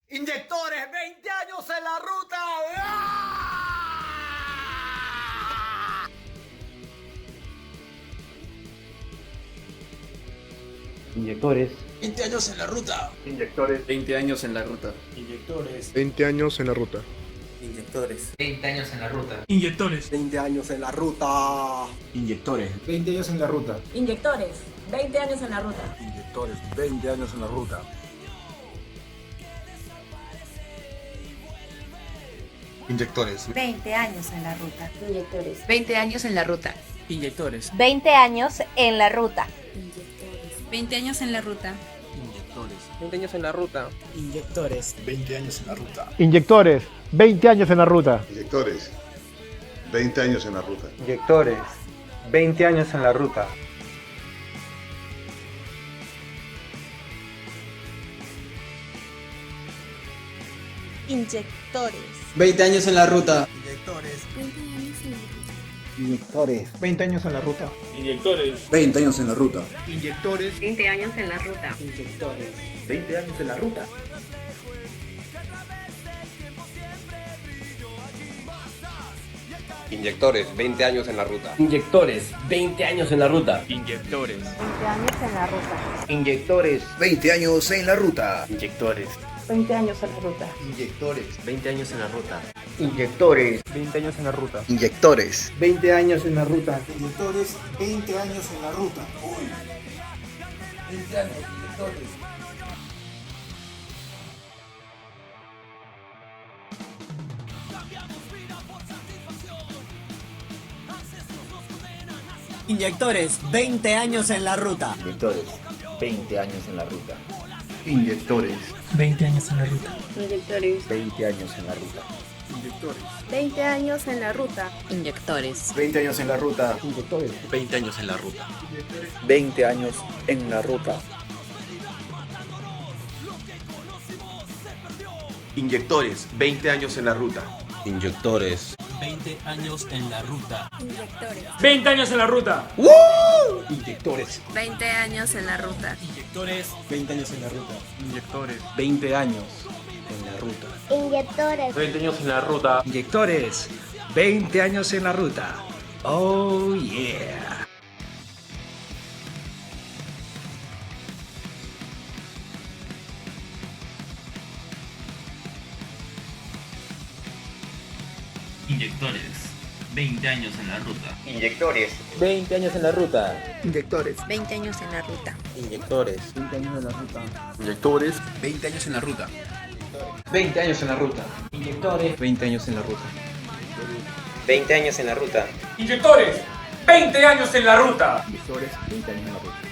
Inyectores, 20 años en la ruta. ¡Ah! Inyectores. 20 años en la ruta. Inyectores. 20 años en la ruta. Inyectores. 20 años en la ruta. Inyectores. 20 años en la ruta. Inyectores. 20 años en la ruta. Inyectores. 20 años en la ruta. Inyectores, 20 años en la ruta. Inyectores. 20 años en la ruta. Inyectores. 20 años en la ruta. Inyectores. 20 años en la ruta. Inyectores. 20 años en la ruta. 20 años en la ruta. Inyectores. 20 años en la ruta. Inyectores. 20 años en la ruta. Inyectores, 20 años en la ruta. Inyectores, 20 años en la ruta. Inyectores. 20 años en la ruta. Inyectores. 20 años en la ruta. Inyectores. 20 años en la ruta. Inyectores. 20 años en la ruta. Inyectores. 20 años en la ruta. Inyectores. 20 años en la ruta. Inyectores, 20 años en la ruta. Inyectores. 20 años en la ruta. Inyectores. 20 años en la ruta. Inyectores. 20 años en la ruta. Inyectores. 20 años en la ruta. Inyectores. 20 años en la ruta. Inyectores. 20 años en la ruta. Inyectores. 20 años en la ruta. Inyectores. 20 años en la ruta. 20 años, inyectores. Inyectores, 20 años en la ruta. Inyectores. 20 años en la ruta. Inyectores. 20 años en la ruta. Inyectores. 20 años en la ruta. Inyectores. 20 años en la ruta. Inyectores. 20 años en la ruta. Inyectores. 20 años en la ruta. 20 años en la ruta. Inyectores, 20 años en la ruta. Inyectores. 20 años en la ruta. Inyectores. 20 años en la ruta. Inyectores. 20 años en la ruta. Inyectores, 20 años en la ruta. Inyectores. 20 años en la ruta. Inyectores. 20 años en la ruta. Inyectores, 20 años en la ruta. Oh yeah. Inyectores, 20 años en la ruta. Inyectores. 20 años en la ruta. Inyectores. 20 años en la ruta. Inyectores. 20 años en la ruta. Inyectores. 20 años en la ruta. 20 años en la ruta. Inyectores. 20 años en la ruta. 20 años en la ruta. Inyectores. 20 años en la ruta. Inyectores. 20 años en la ruta.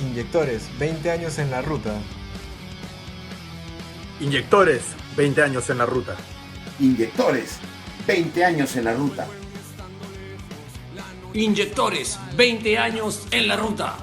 Inyectores, 20 años en la ruta. Inyectores. 20 años en la ruta. Inyectores, 20 años en la ruta. Inyectores, 20 años en la ruta.